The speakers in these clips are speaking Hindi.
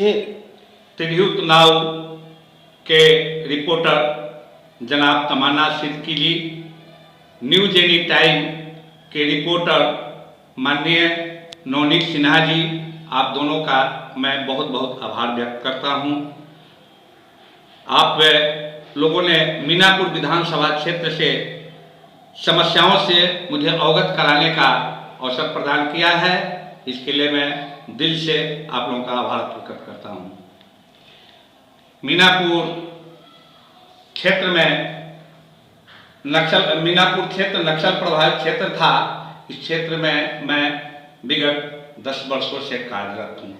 ये त्रियुत नाव के रिपोर्टर जनाब तमन्ना सिद्दीकी जी, न्यूज एनी टाइम के रिपोर्टर माननीय नवनीत सिन्हा जी, आप दोनों का मैं बहुत बहुत आभार व्यक्त करता हूं। आप लोगों ने मीनापुर विधानसभा क्षेत्र से समस्याओं से मुझे अवगत कराने का अवसर प्रदान किया है, इसके लिए मैं दिल से आप लोगों का आभार प्रकट करता हूं। मीनापुर क्षेत्र नक्सल प्रभावित क्षेत्र था। इस क्षेत्र में मैं विगत 10 वर्षों से कार्यरत हूँ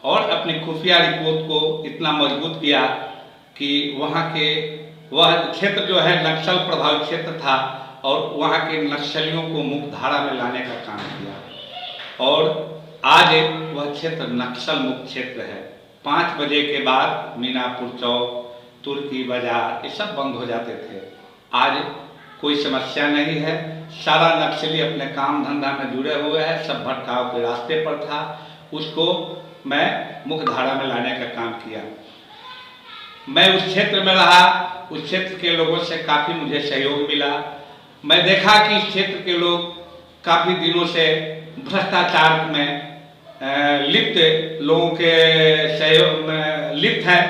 और अपनी खुफिया रिपोर्ट को इतना मजबूत किया कि वह क्षेत्र जो है नक्सल प्रभावित क्षेत्र था और वहाँ के नक्सलियों को मुक्त धारा में लाने का काम किया और आज वह क्षेत्र नक्सल मुक्त क्षेत्र है। 5 बजे के बाद मीनापुर चौक, तुर्की बाजार ये सब बंद हो जाते थे। आज कोई समस्या नहीं है, सारा नक्सली अपने काम धंधा में जुड़े हुए हैं, सब भटकाव के रास्ते पर था, उसको मैं मुख्य धारा में लाने का काम किया। मैं उस क्षेत्र में रहा, उस क्षेत्र के लोगों से काफ़ी मुझे सहयोग मिला। मैं देखा कि इस क्षेत्र के लोग काफ़ी दिनों से भ्रष्टाचार में लिप्त लोगों के सहयोग में लिप्त हैं,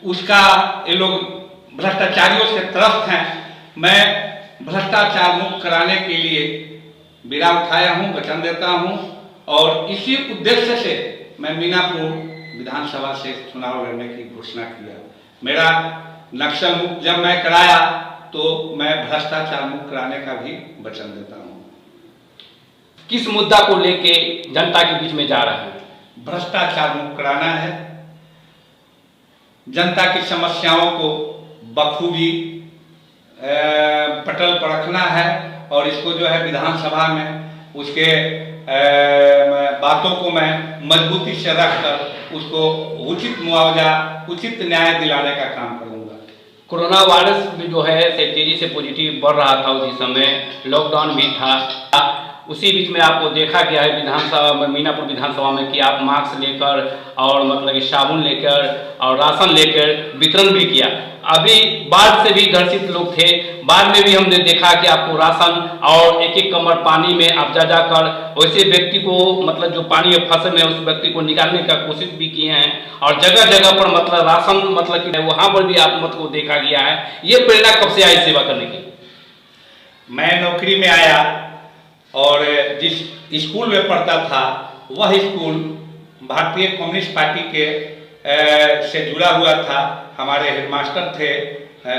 उसका ये लोग भ्रष्टाचारियों से त्रस्त हैं। मैं भ्रष्टाचार मुक्त कराने के लिए बीड़ा उठाया हूँ, वचन देता हूँ और इसी उद्देश्य से मैं मीनापुर विधानसभा से चुनाव लड़ने की घोषणा किया। मेरा नक्सल मुक्त जब मैं कराया तो मैं भ्रष्टाचार मुक्त कराने का भी वचन देता हूँ। किस मुद्दा को लेके जनता के बीच में जा रहे हैं? भ्रष्टाचार मुक्त कराना है, जनता की समस्याओं को बखूबी पटल पर रखना है और इसको जो है विधानसभा में उसके बातों को मैं मजबूती से रखकर उसको उचित मुआवजा, उचित न्याय दिलाने का काम करूंगा। कोरोना वायरस जो है तेजी से पॉजिटिव बढ़ रहा था, उसी समय लॉकडाउन भी था, उसी बीच में आपको देखा गया है विधानसभा मीनापुर विधानसभा में कि आप मास्क लेकर और मतलब कि साबुन लेकर और राशन लेकर वितरण भी किया। अभी बाढ़ से भी ग्रसित लोग थे, बाढ़ में भी हमने देखा कि आपको राशन और एक कमर पानी में आप जा कर वैसे व्यक्ति को मतलब जो पानी में फंसे में उस व्यक्ति को निकालने का कोशिश भी किए हैं और जगह जगह पर मतलब राशन मतलब कि वहाँ पर भी आप मतलब देखा गया है। ये प्रेरणा कब से आई सेवा करने की? मैं नौकरी में आया और जिस स्कूल में पढ़ता था वह स्कूल भारतीय कम्युनिस्ट पार्टी के से जुड़ा हुआ था। हमारे हेडमास्टर थे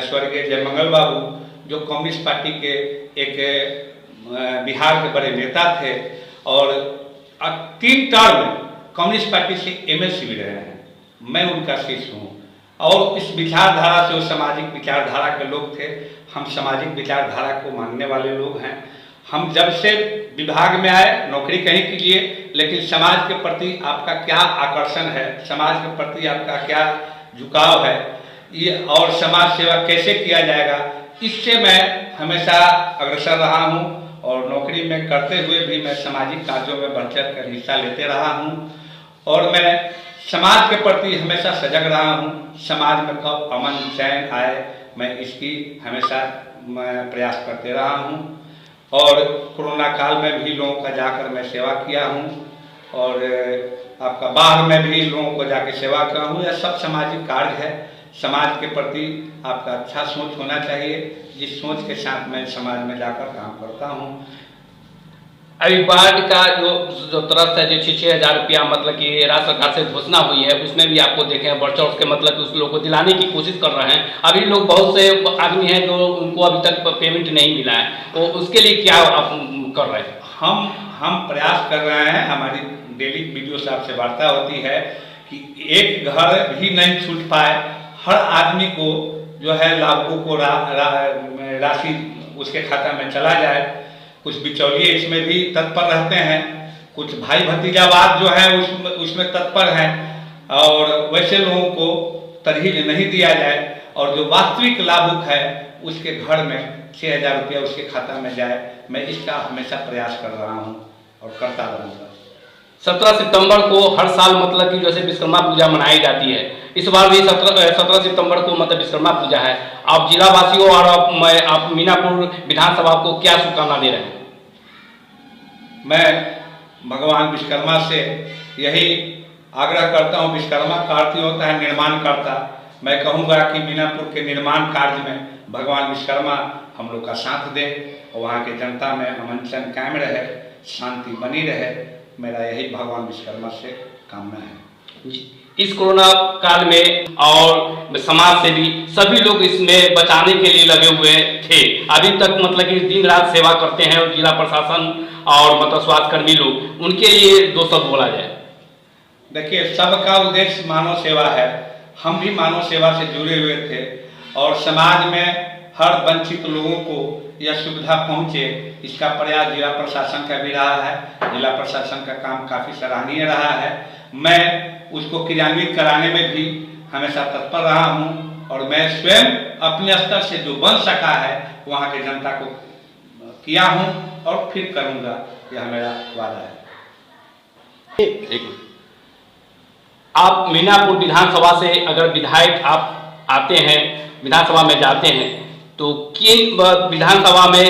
स्वर्गीय जयमंगल बाबू, जो कम्युनिस्ट पार्टी के एक बिहार के बड़े नेता थे और 3 टर्म कम्युनिस्ट पार्टी से एमएलसी भी रहे हैं। मैं उनका शिष्य हूँ और इस विचारधारा से वो सामाजिक विचारधारा के लोग थे। हम सामाजिक विचारधारा को मानने वाले लोग हैं। हम जब से विभाग में आए, नौकरी कहीं कीजिए, लेकिन समाज के प्रति आपका क्या आकर्षण है, समाज के प्रति आपका क्या झुकाव है, ये और समाज सेवा कैसे किया जाएगा, इससे मैं हमेशा अग्रसर रहा हूँ और नौकरी में करते हुए भी मैं सामाजिक कार्यों में बढ़ चढ़ कर हिस्सा लेते रहा हूँ और मैं समाज के प्रति हमेशा सजग रहा हूँ। समाज में कब अमन चैन आए, मैं इसकी हमेशा प्रयास करते रहा हूँ और कोरोना काल में भी लोगों का जाकर मैं सेवा किया हूँ और आपका बाढ़ में भी लोगों को जाकर सेवा किया हूँ। यह सब सामाजिक कार्य है। समाज के प्रति आपका अच्छा सोच होना चाहिए, जिस सोच के साथ मैं समाज में जाकर काम करता हूँ। अभी बाढ़ का जो तरफ है जो 6,000 रुपया मतलब कि राज्य सरकार से घोषणा हुई है, उसमें भी आपको देखें बढ़ चढ़ के मतलब कि उस लोगों को दिलाने की कोशिश कर रहे हैं। अभी लोग बहुत से आदमी हैं जो उनको अभी तक पेमेंट नहीं मिला है, तो उसके लिए क्या आप कर रहे हैं? हम प्रयास कर रहे हैं। हमारी डेली वीडियो से आपसे वार्ता होती है कि एक घर भी नहीं छूट पाए, हर आदमी को जो है लाभों को राशि उसके खाता में चला जाए। कुछ बिचौलिए इसमें भी तत्पर रहते हैं, कुछ भाई भतीजावाद जो है उसमें तत्पर हैं और वैसे लोगों को तरहीज नहीं दिया जाए और जो वास्तविक लाभुक है उसके घर में 6,000 रुपया उसके खाता में जाए। मैं इसका हमेशा प्रयास कर रहा हूँ और करता रहूँगा। 17 सितंबर को हर साल मतलब कि जैसे विश्वकर्मा पूजा मनाई जाती है, इस बार भी 17 सितंबर को मतलब विश्वकर्मा पूजा है। आप जिला वासियों और आप मीनापुर विधानसभा को क्या शुभकामना दे रहे हैं? मैं भगवान विश्वकर्मा से यही आग्रह करता हूँ, विश्वकर्मा का अर्थ ही होता है निर्माण करता। मैं कहूँगा कि मीनापुर के निर्माण कार्य में भगवान विश्वकर्मा हम लोग का साथ दे और वहाँ के जनता में अमन चैन कायम रहे, शांति बनी रहे। मेरा यही भगवान विश्वकर्मा से कामना है। इस कोरोना काल में और समाज सेवी सभी लोग इसमें बचाने के लिए लगे हुए थे। अभी तक मतलब कि दिन रात सेवा करते हैं और जिला प्रशासन और मतलब स्वास्थ्यकर्मी लोग, उनके लिए दो शब्द बोला जाए। देखिए, सबका उद्देश्य मानव सेवा है। हम भी मानव सेवा से जुड़े हुए थे और समाज में हर वंचित लोगों को यह सुविधा पहुंचे, इसका प्रयास जिला प्रशासन का भी रहा है। जिला प्रशासन का काम काफ़ी सराहनीय रहा है। मैं उसको क्रियान्वित कराने में भी हमेशा तत्पर रहा हूं और मैं स्वयं अपने स्तर से जो बन सका है वहां के जनता को किया हूं और फिर करूंगा, यह मेरा वादा है। आप मीनापुर विधानसभा से अगर विधायक आप आते हैं, विधानसभा में जाते हैं, तो किन विधानसभा में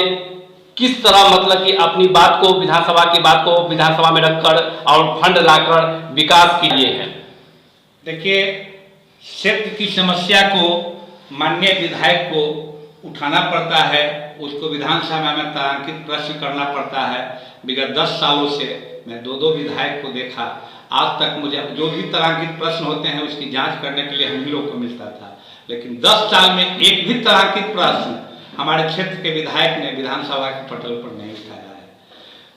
किस तरह मतलब कि अपनी बात को, विधानसभा की बात को विधानसभा में रखकर और फंड लाकर विकास के लिए है? देखिए, क्षेत्र की समस्या को माननीय विधायक को उठाना पड़ता है, उसको विधानसभा में तारांकित प्रश्न करना पड़ता है। विगत 10 सालों से मैं 2 विधायक को देखा। आज तक मुझे जो भी तारांकित प्रश्न होते हैं उसकी जांच करने के लिए हम ही लोग को मिलता था, लेकिन 10 साल में एक भी तारांकित प्रश्न हमारे क्षेत्र के विधायक ने विधानसभा के पटल पर नहीं उठाया है।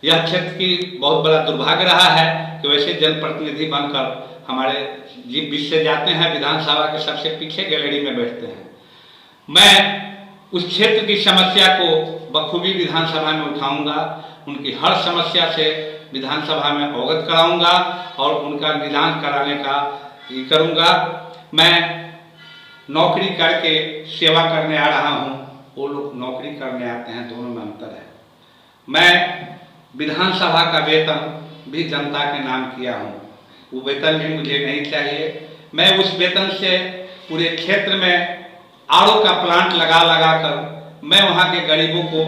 यह क्षेत्र की बहुत बड़ा दुर्भाग्य रहा है कि वैसे जनप्रतिनिधि बनकर हमारे जीप बीच से जाते हैं, विधानसभा के सबसे पीछे गैलरी में बैठते हैं। मैं उस क्षेत्र की समस्या को बखूबी विधानसभा में उठाऊंगा, उनकी हर समस्या से विधानसभा में अवगत कराऊंगा और उनका निदान कराने का करूंगा। मैं नौकरी करके सेवा करने आ रहा हूं, वो लोग नौकरी करने आते हैं, दोनों में अंतर है। मैं विधानसभा का वेतन भी जनता के नाम किया हूं, वो वेतन भी मुझे नहीं चाहिए। मैं उस वेतन से पूरे क्षेत्र में आरओ का प्लांट लगा कर मैं वहाँ के गरीबों को,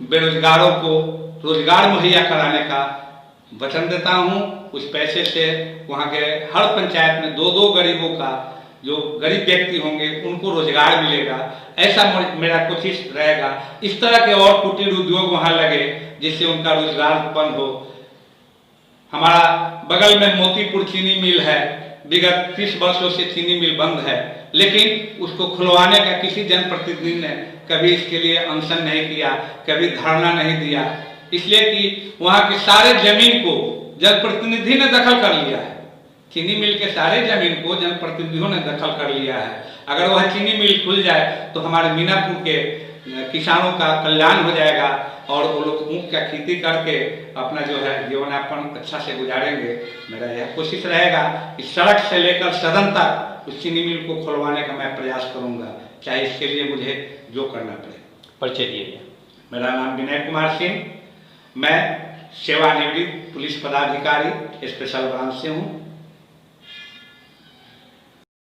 बेरोजगारों को रोजगार मुहैया कराने का वचन देता हूँ। उस पैसे से वहाँ के हर पंचायत में 2-2 गरीबों का, जो गरीब व्यक्ति होंगे उनको रोजगार मिलेगा, ऐसा मेरा कोशिश रहेगा। इस तरह के और कुटीर उद्योग वहाँ लगे जिससे उनका रोजगार उत्पन्न हो। हमारा बगल में मोतीपुर चीनी मिल है, विगत 30 वर्षों से चीनी मिल बंद है, लेकिन उसको खुलवाने का किसी जनप्रतिनिधि ने कभी इसके लिए अनशन नहीं किया, कभी धरना नहीं दिया, इसलिए कि वहाँ के सारे जमीन को जनप्रतिनिधि ने दखल कर लिया है। चीनी मिल के सारे जमीन को जनप्रतिनिधियों ने दखल कर लिया है। अगर वह चीनी मिल खुल जाए तो हमारे मीनापुर के किसानों का कल्याण हो जाएगा और वो लोग ऊँख का खेती करके अपना जो है जीवन यापन अच्छा से गुजारेंगे। मेरा यह कोशिश रहेगा कि सड़क से लेकर सदन तक उस चीनी मिल को खुलवाने का मैं प्रयास करूँगा, चाहे इसके लिए मुझे जो करना पड़े। परिचय दिए। मेरा नाम विनय कुमार सिंह, मैं सेवानिवृत्त पुलिस पदाधिकारी स्पेशल ब्रांच से हूँ।